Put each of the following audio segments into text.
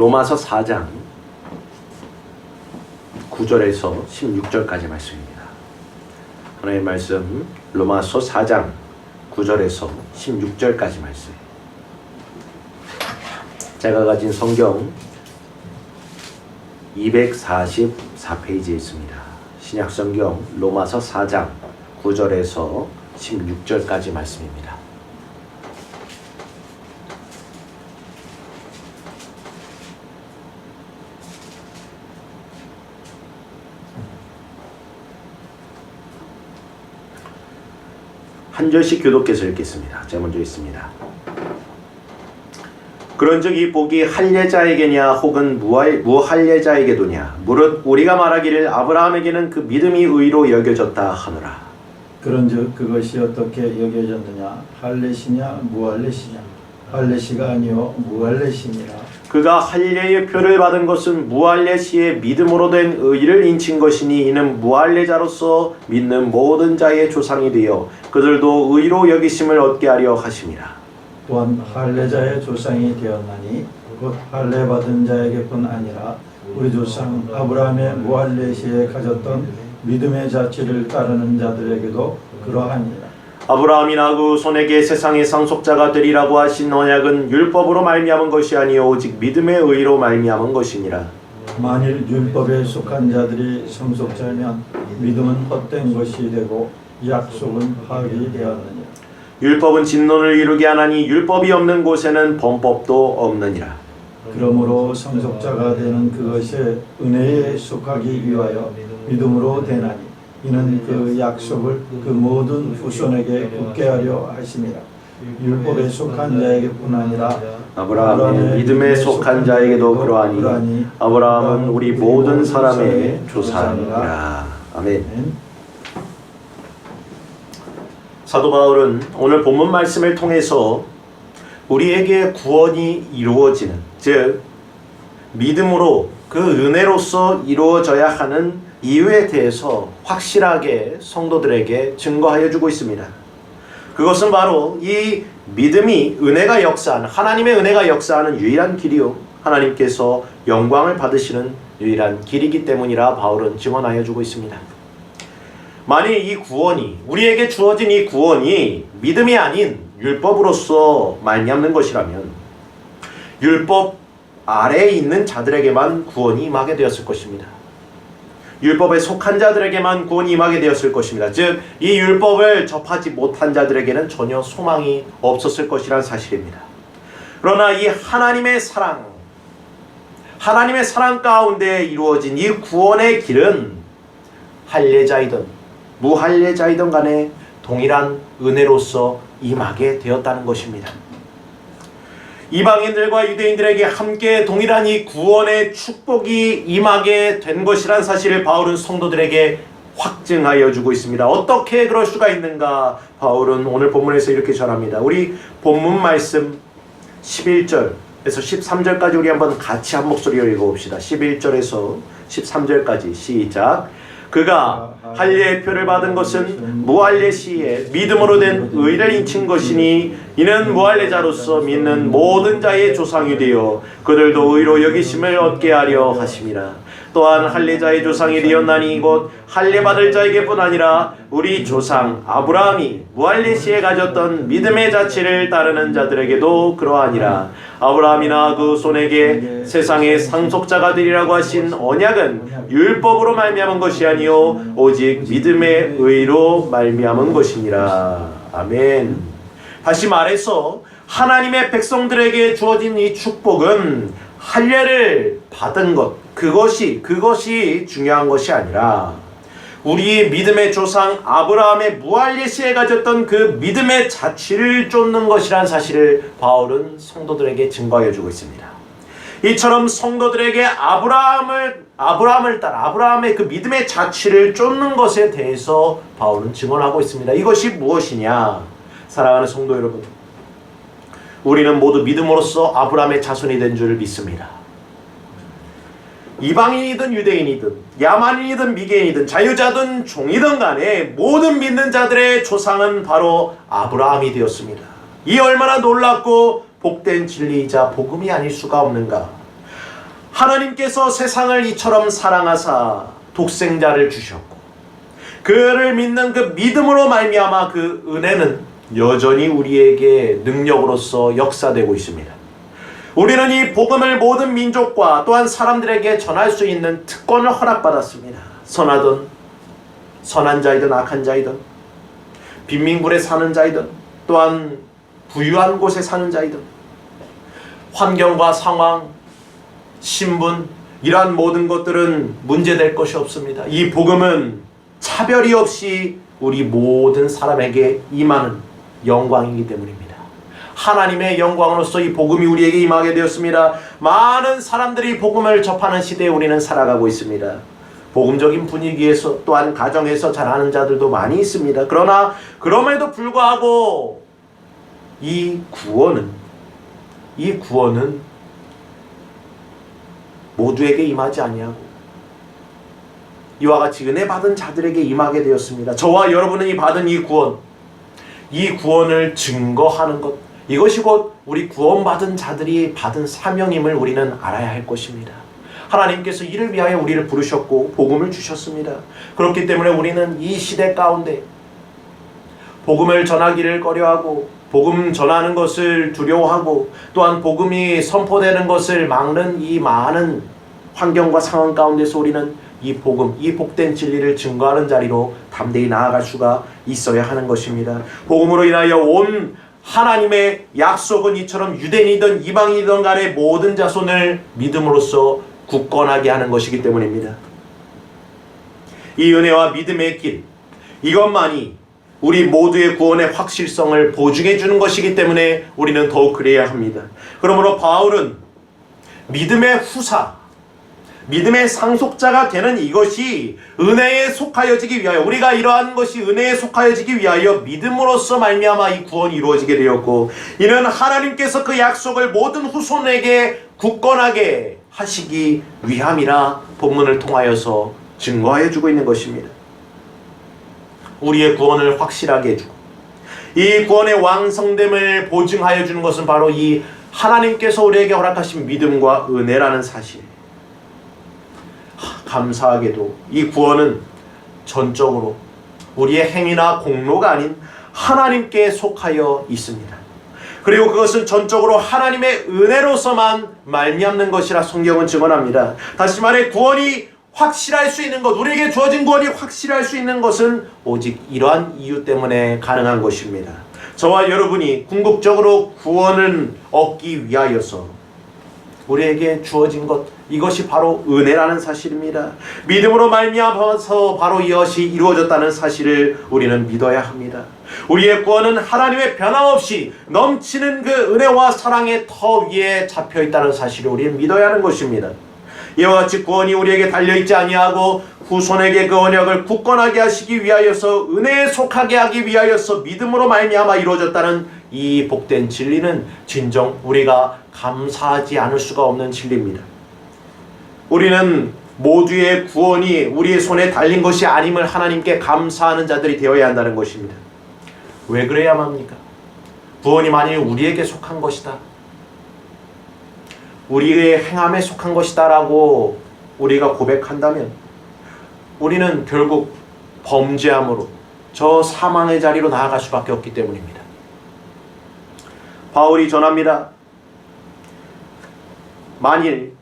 로마서 4장 9절에서 16절까지 말씀입니다. 하나님의 말씀 로마서 4장 9절에서 16절까지 말씀. 제가 가진 성경 244페이지에 있습니다. 신약성경 로마서 4장 9절에서 16절까지 말씀입니다. 한 절씩 교독해서 읽겠습니다. 제가 먼저 읽습니다. 그런즉 이 복이 할례자에게냐 혹은 무할례자에게도냐 무릇 우리가 말하기를 아브라함에게는 그 믿음이 의로 여겨졌다 하노라. 그런즉 그것이 어떻게 여겨졌느냐 할례시냐 무할례시냐 할례시가 아니요 무할례시니라. 그가 할례의 표를 받은 것은 무할례시의 믿음으로 된 의를 인친 것이니 이는 무할례자로서 믿는 모든 자의 조상이 되어 그들도 의로 여기심을 얻게 하려 하심이라. 또한 할례자의 조상이 되었나니 곧 할례 받은 자에게뿐 아니라 우리 조상 아브라함의 무할례시에 가졌던 믿음의 자취를 따르는 자들에게도 그러하니라. 아브라함이나 그 손에게 세상의 상속자가 되리라고 하신 언약은 율법으로 말미암은 것이 아니요 오직 믿음의 의로 말미암은 것이니라. 만일 율법에 속한 자들이 상속자면 믿음은 헛된 것이 되고 약속은 파기되었느니라. 율법은 진노를 이루게 하나니 율법이 없는 곳에는 범법도 없느니라. 그러므로 상속자가 되는 그것이 은혜에 속하기 위하여 믿음으로 되나니 이는 그 약속을 그 모든 후손에게 굳게 하려 하심이라. 율법에 속한 자에게뿐 아니라 아브라함의 믿음에 속한 자에게도 그러하니 아브라함은 우리 모든 사람의 조상이라. 아멘. 사도 바울은 오늘 본문 말씀을 통해서 우리에게 구원이 이루어지는, 즉 믿음으로 그 은혜로서 이루어져야 하는 이유에 대해서 확실하게 성도들에게 증거하여 주고 있습니다. 그것은 바로 이 믿음이 은혜가 역사하는, 하나님의 은혜가 역사하는 유일한 길이요 하나님께서 영광을 받으시는 유일한 길이기 때문이라 바울은 증언하여 주고 있습니다. 만일 이 구원이, 우리에게 주어진 이 구원이 믿음이 아닌 율법으로서 말미암는 것이라면 율법 아래에 있는 자들에게만 구원이 임하게 되었을 것입니다. 율법에 속한 자들에게만 구원이 임하게 되었을 것입니다. 즉, 이 율법을 접하지 못한 자들에게는 전혀 소망이 없었을 것이란 사실입니다. 그러나 이 하나님의 사랑 가운데 이루어진 이 구원의 길은 할례자이든 무할례자이든 간에 동일한 은혜로서 임하게 되었다는 것입니다. 이방인들과 유대인들에게 함께 동일한 이 구원의 축복이 임하게 된 것이란 사실을 바울은 성도들에게 확증하여 주고 있습니다. 어떻게 그럴 수가 있는가? 바울은 오늘 본문에서 이렇게 전합니다. 우리 본문 말씀 11절에서 13절까지 우리 한번 같이 한 목소리로 읽어봅시다. 11절에서 13절까지 시작. 그가 할례의 표를 받은 것은 무할례시에 믿음으로 된 의를 인친 것이니 이는 무할례자로서 믿는 모든 자의 조상이 되어 그들도 의로 여기심을 얻게 하려 하심이라. 또한 할례자의 조상이 되었나니 곧 할례 받을 자에게뿐 아니라 우리 조상 아브라함이 무할례시에 가졌던 믿음의 자취를 따르는 자들에게도 그러하니라. 아브라함이나 그 손에게 세상의 상속자가 되리라고 하신 언약은 율법으로 말미암은 것이 아니요 오직 믿음의 의로 말미암은 것이니라. 아멘. 다시 말해서 하나님의 백성들에게 주어진 이 축복은 할례를 받은 것, 그것이 중요한 것이 아니라 우리의 믿음의 조상 아브라함의 무할례시에 가졌던 그 믿음의 자취를 쫓는 것이란 사실을 바울은 성도들에게 증거해 주고 있습니다. 이처럼 성도들에게 아브라함을 따라 아브라함의 그 믿음의 자취를 쫓는 것에 대해서 바울은 증언하고 있습니다. 이것이 무엇이냐? 사랑하는 성도 여러분, 우리는 모두 믿음으로써 아브라함의 자손이 된 줄 믿습니다. 이방인이든 유대인이든 야만인이든 미개인이든 자유자든 종이든 간에 모든 믿는 자들의 조상은 바로 아브라함이 되었습니다. 이 얼마나 놀랍고 복된 진리이자 복음이 아닐 수가 없는가. 하나님께서 세상을 이처럼 사랑하사 독생자를 주셨고 그를 믿는 그 믿음으로 말미암아 그 은혜는 여전히 우리에게 능력으로서 역사되고 있습니다. 우리는 이 복음을 모든 민족과 또한 사람들에게 전할 수 있는 특권을 허락받았습니다. 선한 자이든 악한 자이든 빈민굴에 사는 자이든 또한 부유한 곳에 사는 자이든 환경과 상황, 신분 이러한 모든 것들은 문제될 것이 없습니다. 이 복음은 차별이 없이 우리 모든 사람에게 임하는 영광이기 때문입니다. 하나님의 영광으로서 이 복음이 우리에게 임하게 되었습니다. 많은 사람들이 복음을 접하는 시대에 우리는 살아가고 있습니다. 복음적인 분위기에서 또한 가정에서 자라는 자들도 많이 있습니다. 그러나 그럼에도 불구하고 이 구원은 모두에게 임하지 아니하고 이와 같이 은혜 받은 자들에게 임하게 되었습니다. 저와 여러분이 받은 이 구원을 증거하는 것, 이것이 곧 우리 구원받은 자들이 받은 사명임을 우리는 알아야 할 것입니다. 하나님께서 이를 위하여 우리를 부르셨고 복음을 주셨습니다. 그렇기 때문에 우리는 이 시대 가운데 복음을 전하기를 꺼려하고 복음 전하는 것을 두려워하고 또한 복음이 선포되는 것을 막는 이 많은 환경과 상황 가운데서 우리는 이 복음, 이 복된 진리를 증거하는 자리로 담대히 나아갈 수가 있어야 하는 것입니다. 복음으로 인하여 온 하나님의 약속은 이처럼 유대인이든 이방인이든 간에 모든 자손을 믿음으로써 굳건하게 하는 것이기 때문입니다. 이 은혜와 믿음의 길, 이것만이 우리 모두의 구원의 확실성을 보증해 주는 것이기 때문에 우리는 더욱 그래야 합니다. 그러므로 바울은 믿음의 후사, 믿음의 상속자가 되는 이것이 은혜에 속하여지기 위하여, 우리가 이러한 것이 은혜에 속하여지기 위하여 믿음으로써 말미암아 이 구원이 이루어지게 되었고, 이는 하나님께서 그 약속을 모든 후손에게 굳건하게 하시기 위함이라 본문을 통하여서 증거하여 주고 있는 것입니다. 우리의 구원을 확실하게 해주고 이 구원의 완성됨을 보증하여 주는 것은 바로 이 하나님께서 우리에게 허락하신 믿음과 은혜라는 사실. 감사하게도 이 구원은 전적으로 우리의 행위나 공로가 아닌 하나님께 속하여 있습니다. 그리고 그것은 전적으로 하나님의 은혜로서만 말미암는 것이라 성경은 증언합니다. 다시 말해 구원이 확실할 수 있는 것, 우리에게 주어진 구원이 확실할 수 있는 것은 오직 이러한 이유 때문에 가능한 것입니다. 저와 여러분이 궁극적으로 구원을 얻기 위하여서 우리에게 주어진 것, 이것이 바로 은혜라는 사실입니다. 믿음으로 말미암아서 바로 이것이 이루어졌다는 사실을 우리는 믿어야 합니다. 우리의 구원은 하나님의 변함없이 넘치는 그 은혜와 사랑의 터 위에 잡혀있다는 사실을 우리는 믿어야 하는 것입니다. 이와 같이 구원이 우리에게 달려있지 아니하고 후손에게 그 언약을 굳건하게 하시기 위하여서 은혜에 속하게 하기 위하여서 믿음으로 말미암아 이루어졌다는 이 복된 진리는 진정 우리가 감사하지 않을 수가 없는 진리입니다. 우리는 모두의 구원이 우리의 손에 달린 것이 아님을 하나님께 감사하는 자들이 되어야 한다는 것입니다. 왜 그래야만 합니까? 구원이 만일 우리에게 속한 것이다, 우리의 행함에 속한 것이다 라고 우리가 고백한다면 우리는 결국 범죄함으로 저 사망의 자리로 나아갈 수밖에 없기 때문입니다. 바울이 전합니다. 만일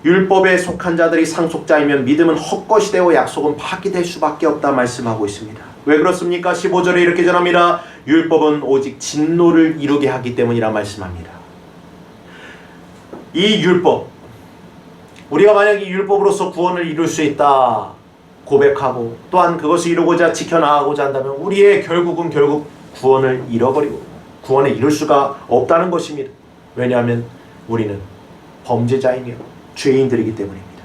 율법에 속한 자들이 상속자이면 믿음은 헛것이 되고 약속은 파기될 수밖에 없다 말씀하고 있습니다. 왜 그렇습니까? 15절에 이렇게 전합니다. 율법은 오직 진노를 이루게 하기 때문이라 말씀합니다. 이 율법, 우리가 만약 이 율법으로서 구원을 이룰 수 있다 고백하고 또한 그것을 이루고자 지켜나가고자 한다면 우리의 결국 구원을 잃어버리고 구원을 이룰 수가 없다는 것입니다. 왜냐하면 우리는 범죄자이며 죄인들이기 때문입니다.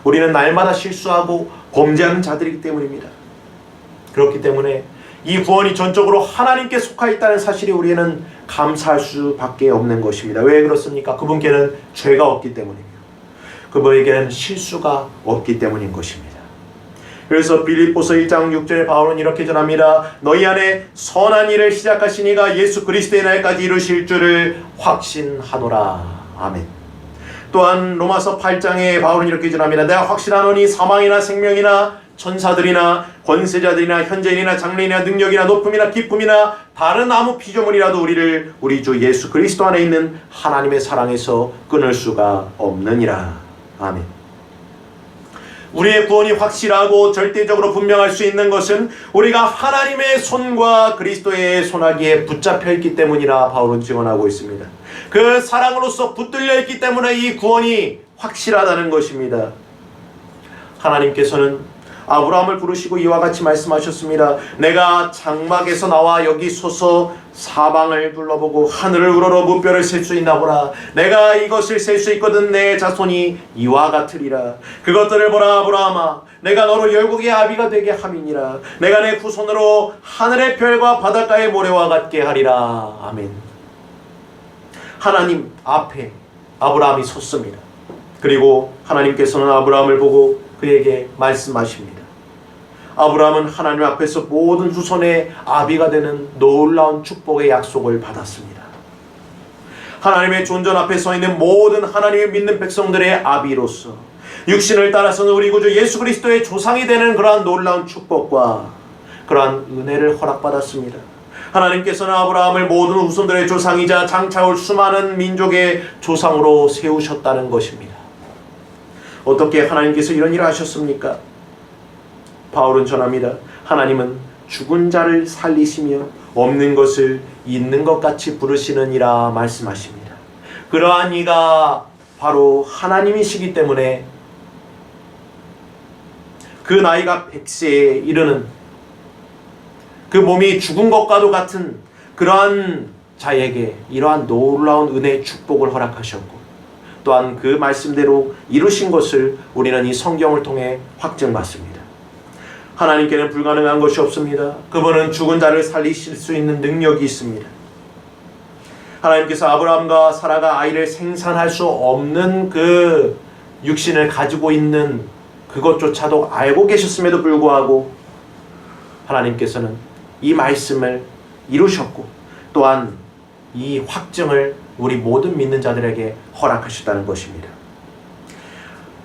우리는 날마다 실수하고 범죄하는 자들이기 때문입니다. 그렇기 때문에 이 구원이 전적으로 하나님께 속하 있다는 사실이 우리는 감사할 수밖에 없는 것입니다. 왜 그렇습니까? 그분께는 죄가 없기 때문입니다. 그분에게는 실수가 없기 때문인 것입니다. 그래서 빌립보서 1장 6절에 바울은 이렇게 전합니다. 너희 안에 선한 일을 시작하신 이가 예수 그리스도의 날까지 이루실 줄을 확신하노라. 아멘. 또한 로마서 8장에 바울은 이렇게 전합니다. 내가 확신하노니 사망이나 생명이나 천사들이나 권세자들이나 현재인이나 장래인이나 능력이나 높음이나 기쁨이나 다른 아무 피조물이라도 우리를 우리 주 예수 그리스도 안에 있는 하나님의 사랑에서 끊을 수가 없느니라. 아멘. 우리의 구원이 확실하고 절대적으로 분명할 수 있는 것은 우리가 하나님의 손과 그리스도의 손아귀에 붙잡혀 있기 때문이라 바울은 증언하고 있습니다. 그 사랑으로서 붙들려 있기 때문에 이 구원이 확실하다는 것입니다. 하나님께서는 아브라함을 부르시고 이와 같이 말씀하셨습니다. 내가 장막에서 나와 여기 서서 사방을 둘러보고 하늘을 우러러 무뼈를 셀 수 있나 보라. 내가 이것을 셀 수 있거든. 내 자손이 이와 같으리라. 그것들을 보라 아브라함아, 내가 너로 열국의 아비가 되게 함이니라. 내가 내 후손으로 하늘의 별과 바닷가의 모래와 같게 하리라. 아멘. 하나님 앞에 아브라함이 섰습니다. 그리고 하나님께서는 아브라함을 보고 그에게 말씀하십니다. 아브라함은 하나님 앞에서 모든 후손의 아비가 되는 놀라운 축복의 약속을 받았습니다. 하나님의 존전 앞에 서 있는 모든 하나님을 믿는 백성들의 아비로서 육신을 따라서는 우리 구주 예수 그리스도의 조상이 되는 그러한 놀라운 축복과 그러한 은혜를 허락받았습니다. 하나님께서는 아브라함을 모든 후손들의 조상이자 장차올 수많은 민족의 조상으로 세우셨다는 것입니다. 어떻게 하나님께서 이런 일을 하셨습니까? 바울은 전합니다. 하나님은 죽은 자를 살리시며 없는 것을 있는 것 같이 부르시는 이라 말씀하십니다. 그러한 이가 바로 하나님이시기 때문에 그 나이가 100세에 이르는 그 몸이 죽은 것과도 같은 그러한 자에게 이러한 놀라운 은혜의 축복을 허락하셨고 또한 그 말씀대로 이루신 것을 우리는 이 성경을 통해 확증받습니다. 하나님께는 불가능한 것이 없습니다. 그분은 죽은 자를 살리실 수 있는 능력이 있습니다. 하나님께서 아브라함과 사라가 아이를 생산할 수 없는 그 육신을 가지고 있는 그것조차도 알고 계셨음에도 불구하고 하나님께서는 이 말씀을 이루셨고 또한 이 확증을 우리 모든 믿는 자들에게 허락하셨다는 것입니다.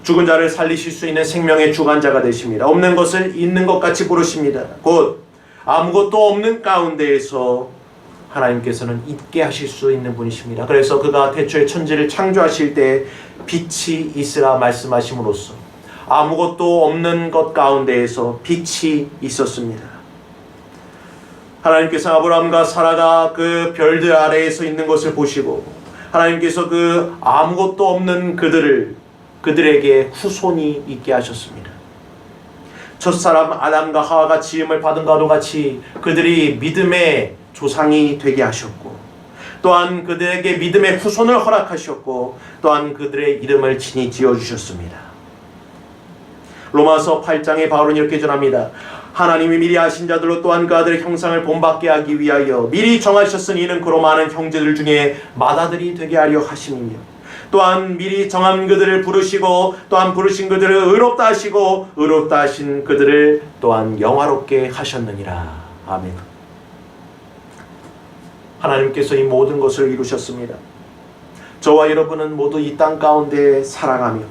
죽은 자를 살리실 수 있는 생명의 주관자가 되십니다. 없는 것을 있는 것 같이 부르십니다. 곧 아무것도 없는 가운데에서 하나님께서는 있게 하실 수 있는 분이십니다. 그래서 그가 태초에 천지를 창조하실 때 빛이 있으라 말씀하심으로써 아무것도 없는 것 가운데에서 빛이 있었습니다. 하나님께서 아브라함과 사라가 그 별들 아래에서 있는 것을 보시고 하나님께서 그 아무것도 없는 그들에게 후손이 있게 하셨습니다. 첫사람 아담과 하와가 지음을 받은 것과 같이 그들이 믿음의 조상이 되게 하셨고 또한 그들에게 믿음의 후손을 허락하셨고 또한 그들의 이름을 친히 지어주셨습니다. 로마서 8장에 바울은 이렇게 전합니다. 하나님이 미리 아신 자들로 또한 그 아들의 형상을 본받게 하기 위하여 미리 정하셨으니 이는 그로 많은 형제들 중에 맏아들이 되게 하려 하심이며 또한 미리 정한 그들을 부르시고 또한 부르신 그들을 의롭다 하시고 의롭다 하신 그들을 또한 영화롭게 하셨느니라. 아멘. 하나님께서 이 모든 것을 이루셨습니다. 저와 여러분은 모두 이 땅 가운데 살아가며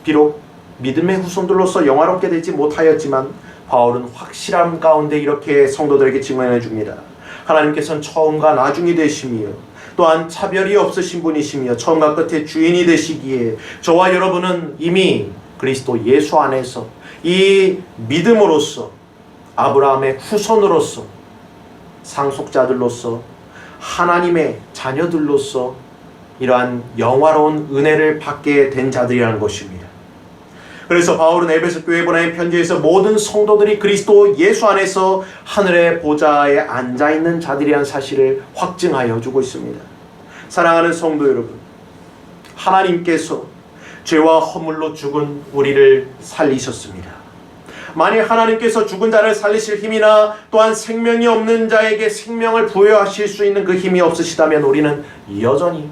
비록 믿음의 후손들로서 영화롭게 되지 못하였지만 바울은 확실함 가운데 이렇게 성도들에게 증언해 줍니다. 하나님께서는 처음과 나중이 되시며 또한 차별이 없으신 분이시며 처음과 끝의 주인이 되시기에 저와 여러분은 이미 그리스도 예수 안에서 이 믿음으로써 아브라함의 후손으로서 상속자들로서 하나님의 자녀들로서 이러한 영화로운 은혜를 받게 된 자들이라는 것입니다. 그래서 바울은 에베소 교회에 보낸 편지에서 모든 성도들이 그리스도 예수 안에서 하늘의 보좌에 앉아있는 자들이라는 사실을 확증하여 주고 있습니다. 사랑하는 성도 여러분, 하나님께서 죄와 허물로 죽은 우리를 살리셨습니다. 만일 하나님께서 죽은 자를 살리실 힘이나 또한 생명이 없는 자에게 생명을 부여하실 수 있는 그 힘이 없으시다면 우리는 여전히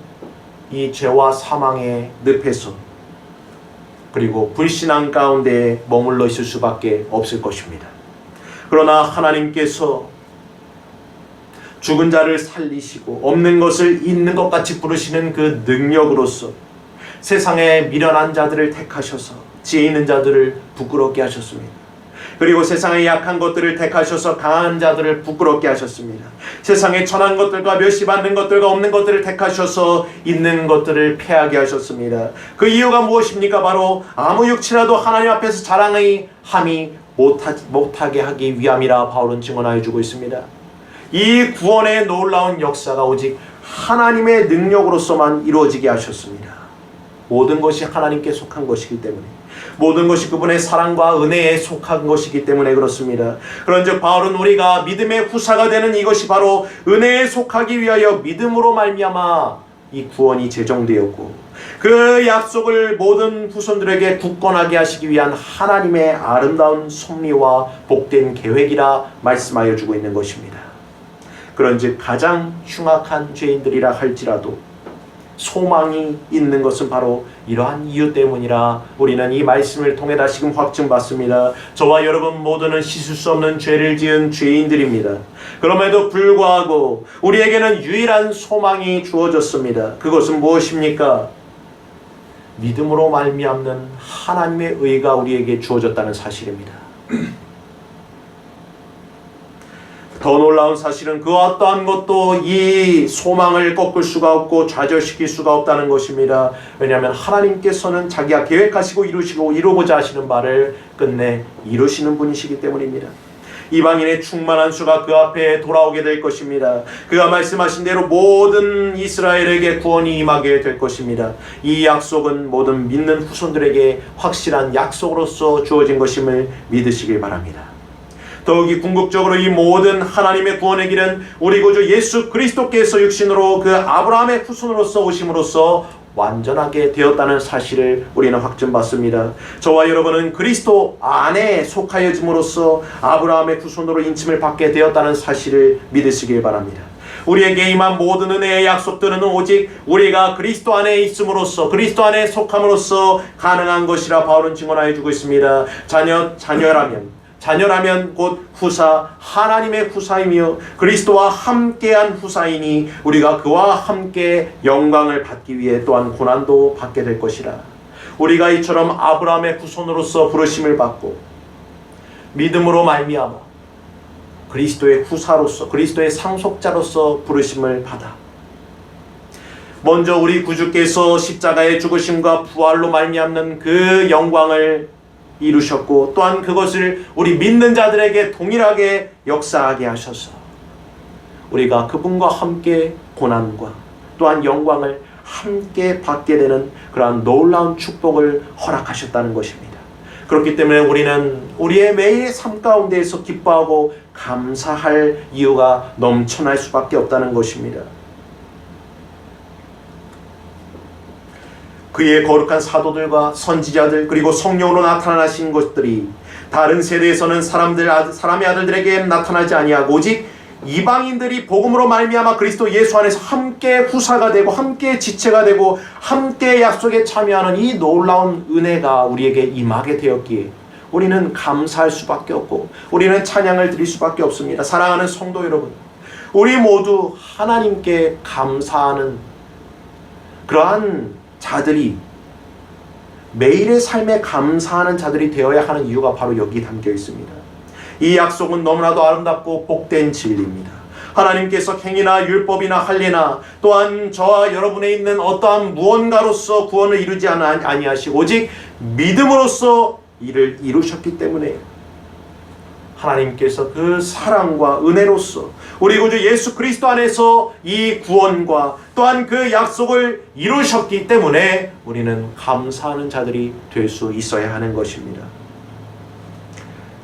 이 죄와 사망의 늪에서 그리고 불신앙 가운데 머물러 있을 수밖에 없을 것입니다. 그러나 하나님께서 죽은 자를 살리시고 없는 것을 있는 것 같이 부르시는 그 능력으로서 세상에 미련한 자들을 택하셔서 지혜 있는 자들을 부끄럽게 하셨습니다. 그리고 세상의 약한 것들을 택하셔서 강한 자들을 부끄럽게 하셨습니다. 세상에 천한 것들과 멸시받는 것들과 없는 것들을 택하셔서 있는 것들을 패하게 하셨습니다. 그 이유가 무엇입니까? 바로 아무 육체라도 하나님 앞에서 자랑의 함이 못하게 하기 위함이라 바울은 증언하여 주고 있습니다. 이 구원의 놀라운 역사가 오직 하나님의 능력으로서만 이루어지게 하셨습니다. 모든 것이 하나님께 속한 것이기 때문에, 모든 것이 그분의 사랑과 은혜에 속한 것이기 때문에 그렇습니다. 그런즉 바울은 우리가 믿음의 후사가 되는 이것이 바로 은혜에 속하기 위하여 믿음으로 말미암아 이 구원이 제정되었고, 그 약속을 모든 후손들에게 굳건하게 하시기 위한 하나님의 아름다운 섭리와 복된 계획이라 말씀하여 주고 있는 것입니다. 그런즉 가장 흉악한 죄인들이라 할지라도 소망이 있는 것은 바로 이러한 이유 때문이라 우리는 이 말씀을 통해 다시금 확증받습니다. 저와 여러분 모두는 씻을 수 없는 죄를 지은 죄인들입니다. 그럼에도 불구하고 우리에게는 유일한 소망이 주어졌습니다. 그것은 무엇입니까? 믿음으로 말미암는 하나님의 의가 우리에게 주어졌다는 사실입니다. 더 놀라운 사실은 그 어떠한 것도 이 소망을 꺾을 수가 없고 좌절시킬 수가 없다는 것입니다. 왜냐하면 하나님께서는 자기가 계획하시고 이루고자 하시는 바를 끝내 이루시는 분이시기 때문입니다. 이방인의 충만한 수가 그 앞에 돌아오게 될 것입니다. 그가 말씀하신 대로 모든 이스라엘에게 구원이 임하게 될 것입니다. 이 약속은 모든 믿는 후손들에게 확실한 약속으로서 주어진 것임을 믿으시길 바랍니다. 더욱이 궁극적으로 이 모든 하나님의 구원의 길은 우리 구주 예수 그리스도께서 육신으로 그 아브라함의 후손으로서 오심으로써 완전하게 되었다는 사실을 우리는 확증받습니다. 저와 여러분은 그리스도 안에 속하여짐으로써 아브라함의 후손으로 인침을 받게 되었다는 사실을 믿으시길 바랍니다. 우리에게 임한 모든 은혜의 약속들은 오직 우리가 그리스도 안에 있음으로써, 그리스도 안에 속함으로써 가능한 것이라 바울은 증언하여 주고 있습니다. 자녀라면 곧 후사, 하나님의 후사이며 그리스도와 함께한 후사이니 우리가 그와 함께 영광을 받기 위해 또한 고난도 받게 될 것이라. 우리가 이처럼 아브라함의 후손으로서 부르심을 받고 믿음으로 말미암아 그리스도의 후사로서, 그리스도의 상속자로서 부르심을 받아 먼저 우리 구주께서 십자가의 죽으심과 부활로 말미암는 그 영광을 이루셨고, 또한 그것을 우리 믿는 자들에게 동일하게 역사하게 하셔서 우리가 그분과 함께 고난과 또한 영광을 함께 받게 되는 그러한 놀라운 축복을 허락하셨다는 것입니다. 그렇기 때문에 우리는 우리의 매일의 삶 가운데에서 기뻐하고 감사할 이유가 넘쳐날 수밖에 없다는 것입니다. 그의 거룩한 사도들과 선지자들 그리고 성령으로 나타나신 것들이 다른 세대에서는 사람의 아들들에게 나타나지 아니하고 오직 이방인들이 복음으로 말미암아 그리스도 예수 안에서 함께 후사가 되고 함께 지체가 되고 함께 약속에 참여하는 이 놀라운 은혜가 우리에게 임하게 되었기에 우리는 감사할 수밖에 없고 우리는 찬양을 드릴 수밖에 없습니다. 사랑하는 성도 여러분, 우리 모두 하나님께 감사하는 그러한 자들이, 매일의 삶에 감사하는 자들이 되어야 하는 이유가 바로 여기 담겨 있습니다. 이 약속은 너무나도 아름답고 복된 진리입니다. 하나님께서 행위나 율법이나 할례나 또한 저와 여러분에 있는 어떠한 무언가로서 구원을 이루지 아니하시고 오직 믿음으로써 이를 이루셨기 때문에 하나님께서 그 사랑과 은혜로서 우리 구주 예수 그리스도 안에서 이 구원과 또한 그 약속을 이루셨기 때문에 우리는 감사하는 자들이 될 수 있어야 하는 것입니다.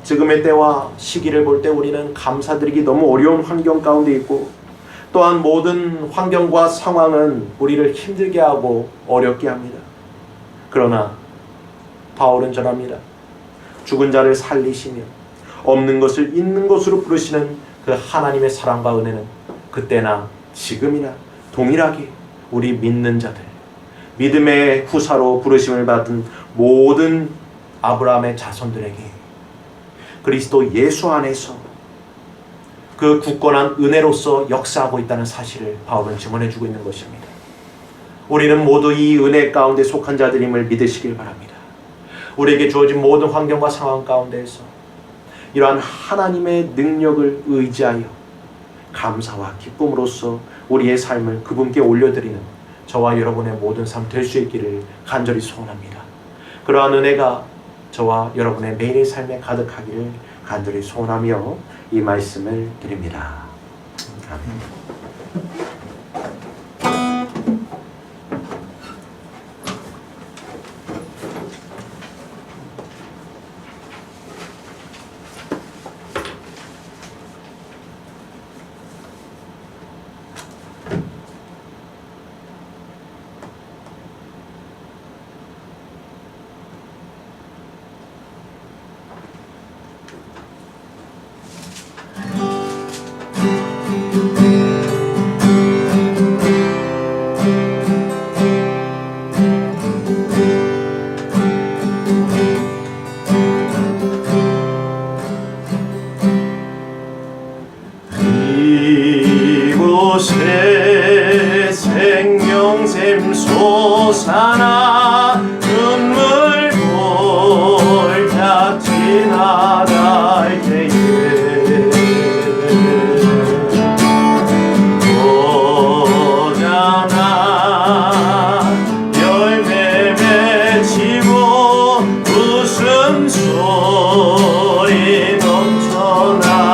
지금의 때와 시기를 볼 때 우리는 감사드리기 너무 어려운 환경 가운데 있고 또한 모든 환경과 상황은 우리를 힘들게 하고 어렵게 합니다. 그러나 바울은 전합니다. 죽은 자를 살리시며 없는 것을 있는 것으로 부르시는 그 하나님의 사랑과 은혜는 그때나 지금이나 동일하게 우리 믿는 자들, 믿음의 후사로 부르심을 받은 모든 아브라함의 자손들에게 그리스도 예수 안에서 그 굳건한 은혜로서 역사하고 있다는 사실을 바울은 증언해 주고 있는 것입니다. 우리는 모두 이 은혜 가운데 속한 자들임을 믿으시길 바랍니다. 우리에게 주어진 모든 환경과 상황 가운데에서 이러한 하나님의 능력을 의지하여 감사와 기쁨으로써 우리의 삶을 그분께 올려드리는 저와 여러분의 모든 삶 될 수 있기를 간절히 소원합니다. 그러한 은혜가 저와 여러분의 매일의 삶에 가득하기를 간절히 소원하며 이 말씀을 드립니다. 아멘. 이곳에 생명샘 솟아나 눈물 골짝 지나갈 때에 오자나 열매 맺히고 웃음소리 넘쳐나리라.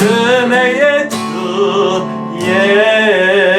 은혜의 주, 예.